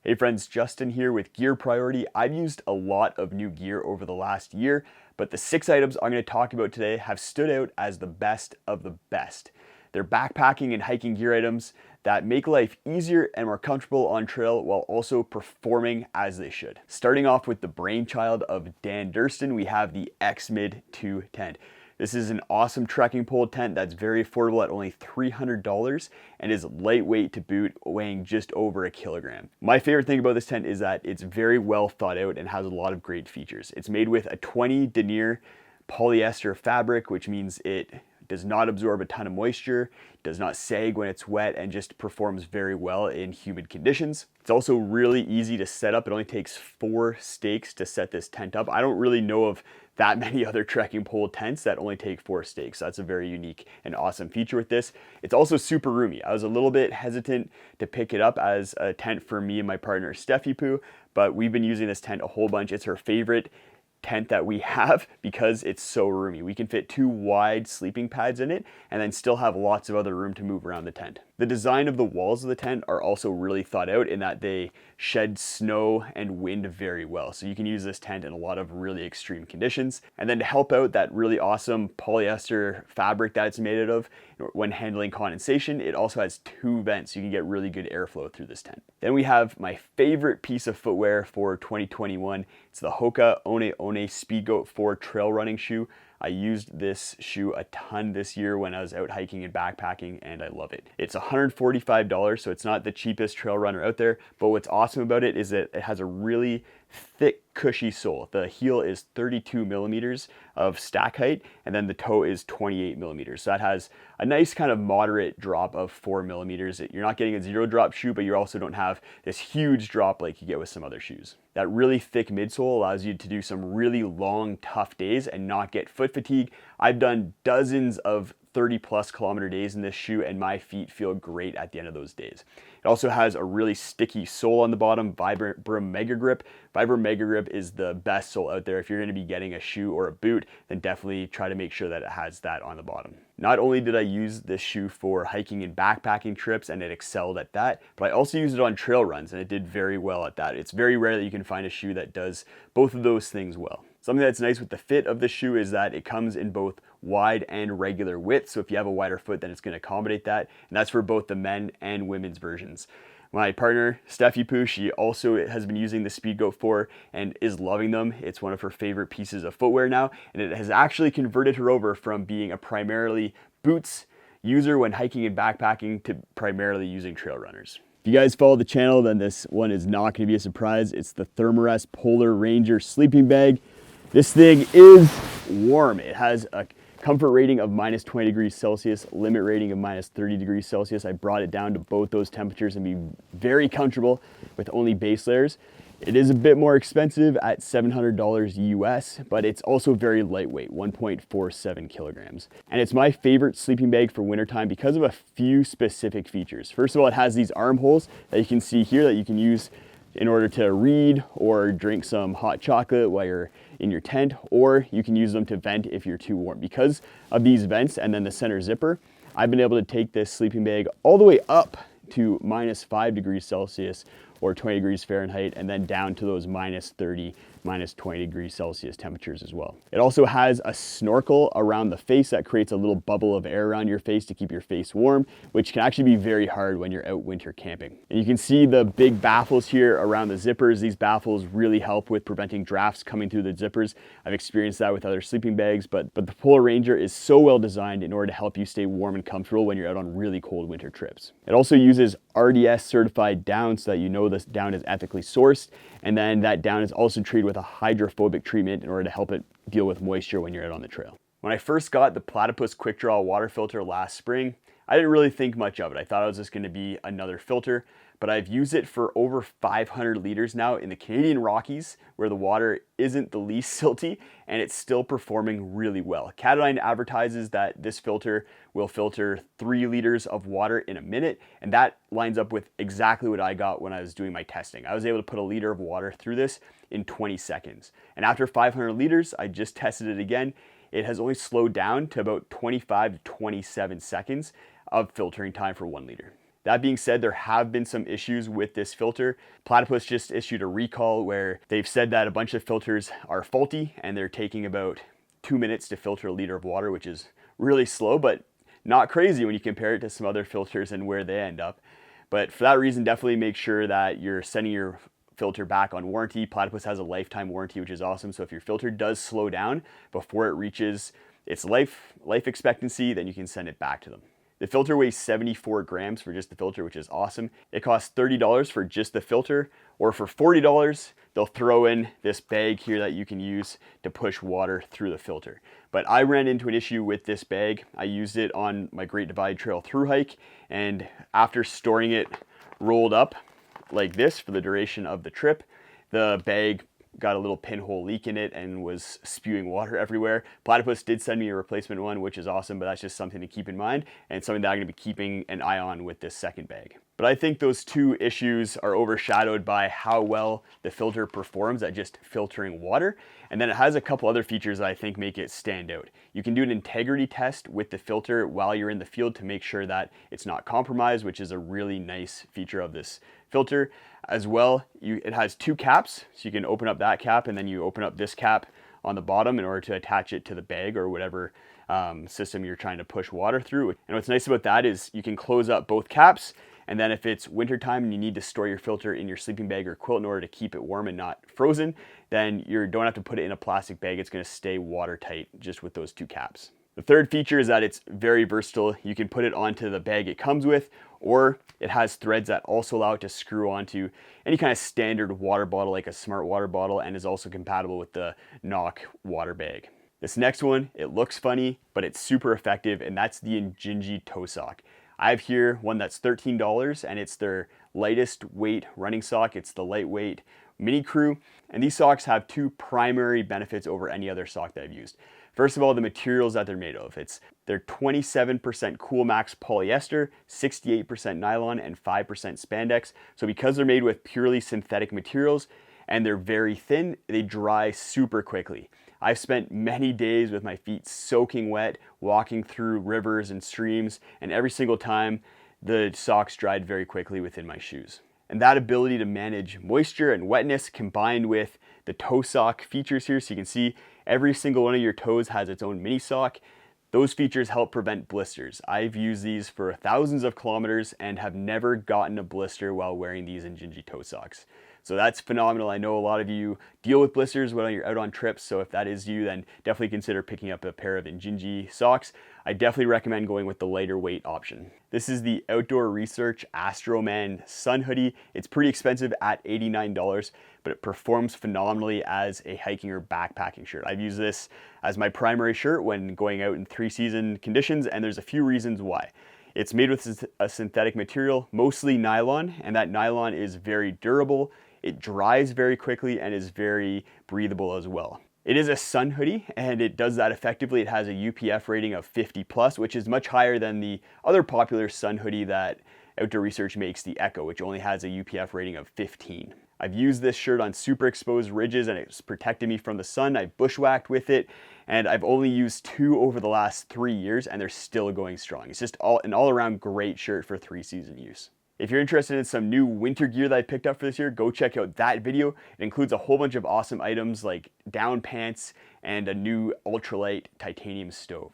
Hey friends, Justin here with Gear Priority. I've used a lot of new gear over the last year, but the 6 items I'm going to talk about today have stood out as the best of the best. They're backpacking and hiking gear items that make life easier and more comfortable on trail while also performing as they should. Starting off with the brainchild of Dan DURSTON, we have the X-Mid 2 tent. This is an awesome trekking pole tent that's very affordable at only $300 and is lightweight to boot, weighing just over a kilogram. My favorite thing about this tent is that it's very well thought out and has a lot of great features. It's made with a 20 denier polyester fabric, which means it does not absorb a ton of moisture, does not sag when it's wet, and just performs very well in humid conditions. It's also really easy to set up. It only takes 4 stakes to set this tent up. I don't really know of that many other trekking pole tents that only take 4 stakes. So that's a very unique and awesome feature with this. It's also super roomy. I was a little bit hesitant to pick it up as a tent for me and my partner PLATYPUS, but we've been using this tent a whole bunch. It's her favorite tent that we have because it's so roomy. We can fit 2 wide sleeping pads in it and then still have lots of other room to move around the tent. The design of the walls of the tent are also really thought out in that they shed snow and wind very well. So you can use this tent in a lot of really extreme conditions. And then to help out that really awesome polyester fabric that it's made out of, when handling condensation, it also has 2 vents so you can get really good airflow through this tent. Then we have my favorite piece of footwear for 2021. It's the Hoka One One Speedgoat 4 trail running shoe. I used this shoe a ton this year when I was out hiking and backpacking, and I love it. It's $145, so it's not the cheapest trail runner out there, but what's awesome about it is that it has a really thick, cushy sole. The heel is 32 millimeters of stack height, and then the toe is 28 millimeters. So that has a nice kind of moderate drop of 4 millimeters. You're not getting a 0 drop shoe, but you also don't have this huge drop like you get with some other shoes. That really thick midsole allows you to do some really long, tough days and not get foot fatigue. I've done dozens of 30+ kilometer days in this shoe, and my feet feel great at the end of those days. It also has a really sticky sole on the bottom, Vibram Mega Grip. Vibram Mega Grip is the best sole out there. If you're going to be getting a shoe or a boot, then definitely try to make sure that it has that on the bottom. Not only did I use this shoe for hiking and backpacking trips, and it excelled at that, but I also used it on trail runs, and it did very well at that. It's very rare that you can find a shoe that does both of those things well. Something that's nice with the fit of the shoe is that it comes in both wide and regular width. So if you have a wider foot, then it's going to accommodate that. And that's for both the men and women's versions. My partner, PLATYPUS, she also has been using the Speedgoat 4 and is loving them. It's one of her favorite pieces of footwear now. And it has actually converted her over from being a primarily boots user when hiking and backpacking to primarily using trail runners. If you guys follow the channel, then this one is not going to be a surprise. It's the Thermarest Polar Ranger sleeping bag. This thing is warm. It has a comfort rating of -20 degrees Celsius, limit rating of -30 degrees Celsius. I brought it down to both those temperatures and be very comfortable with only base layers. It is a bit more expensive at $700 US, but it's also very lightweight, 1.47 kilograms. And it's my favorite sleeping bag for wintertime because of a few specific features. First of all, it has these armholes that you can see here that you can use in order to read or drink some hot chocolate while you're in your tent, or you can use them to vent if you're too warm. Because of these vents and then the center zipper, I've been able to take this sleeping bag all the way up to -5 degrees Celsius or 20 degrees Fahrenheit, and then down to those -30, -20 degrees Celsius temperatures as well. It also has a snorkel around the face that creates a little bubble of air around your face to keep your face warm, which can actually be very hard when you're out winter camping. And you can see the big baffles here around the zippers. These baffles really help with preventing drafts coming through the zippers. I've experienced that with other sleeping bags, but the Polar Ranger is so well designed in order to help you stay warm and comfortable when you're out on really cold winter trips. It also uses RDS certified down so that you know this down is ethically sourced, and then that down is also treated with a hydrophobic treatment in order to help it deal with moisture when you're out on the trail. When I first got the PLATYPUS QUICKDRAW water filter last spring, I didn't really think much of it. I thought it was just going to be another filter, but I've used it for over 500 liters now in the Canadian Rockies, where the water isn't the least silty, and it's still performing really well. Katadyn advertises that this filter will filter 3 liters of water in a minute, and that lines up with exactly what I got when I was doing my testing. I was able to put a liter of water through this in 20 seconds. And after 500 liters, I just tested it again. It has only slowed down to about 25 to 27 seconds of filtering time for 1 liter. That being said, there have been some issues with this filter. Platypus just issued a recall where they've said that a bunch of filters are faulty and they're taking about 2 minutes to filter a liter of water, which is really slow, but not crazy when you compare it to some other filters and where they end up. But for that reason, definitely make sure that you're sending your filter back on warranty. Platypus has a lifetime warranty, which is awesome. So if your filter does slow down before it reaches its life expectancy, then you can send it back to them. The filter weighs 74 grams for just the filter, which is awesome. It costs $30 for just the filter, or for $40, they'll throw in this bag here that you can use to push water through the filter. But I ran into an issue with this bag. I used it on my Great Divide Trail through hike, and after storing it rolled up like this for the duration of the trip, the bag got a little pinhole leak in it and was spewing water everywhere. Platypus did send me a replacement one, which is awesome, but that's just something to keep in mind and something that I'm gonna be keeping an eye on with this second bag. But I think those two issues are overshadowed by how well the filter performs at just filtering water. And then it has a couple other features that I think make it stand out. You can do an integrity test with the filter while you're in the field to make sure that it's not compromised, which is a really nice feature of this filter. As well, it has two caps, so you can open up that cap and then you open up this cap on the bottom in order to attach it to the bag or whatever system you're trying to push water through. And what's nice about that is you can close up both caps, and then if it's wintertime and you need to store your filter in your sleeping bag or quilt in order to keep it warm and not frozen, then you don't have to put it in a plastic bag. It's going to stay watertight just with those two caps. The third feature is that it's very versatile. You can put it onto the bag it comes with, or it has threads that also allow it to screw onto any kind of standard water bottle like a smart water bottle, and is also compatible with the NOC water bag. This next one, it looks funny, but it's super effective, and that's the INJINJI toe sock. I have here one that's $13, and it's their lightest weight running sock. It's the lightweight mini crew, and these socks have two primary benefits over any other sock that I've used. First of all, the materials that they're made of. They're 27% Cool Max polyester, 68% nylon, and 5% spandex. So because they're made with purely synthetic materials and they're very thin, they dry super quickly. I've spent many days with my feet soaking wet, walking through rivers and streams, and every single time the socks dried very quickly within my shoes. And that ability to manage moisture and wetness combined with the toe sock features here, so you can see every single one of your toes has its own mini sock. Those features help prevent blisters. I've used these for thousands of kilometers and have never gotten a blister while wearing these INJINJI toe socks. So that's phenomenal. I know a lot of you deal with blisters when you're out on trips, so if that is you, then definitely consider picking up a pair of INJINJI socks. I definitely recommend going with the lighter weight option. This is the Outdoor Research ASTROMAN Sun Hoodie. It's pretty expensive at $89, but it performs phenomenally as a hiking or backpacking shirt. I've used this as my primary shirt when going out in 3-season conditions, and there's a few reasons why. It's made with a synthetic material, mostly nylon, and that nylon is very durable. It dries very quickly and is very breathable as well. It is a sun hoodie, and it does that effectively. It has a UPF rating of 50+, which is much higher than the other popular sun hoodie that Outdoor Research makes, the Echo, which only has a UPF rating of 15. I've used this shirt on super exposed ridges and it's protected me from the sun. I bushwhacked with it, and I've only used 2 over the last 3 years, and they're still going strong. It's just an all-around great shirt for 3-season use. If you're interested in some new winter gear that I picked up for this year, go check out that video. It includes a whole bunch of awesome items like down pants and a new ultralight titanium stove.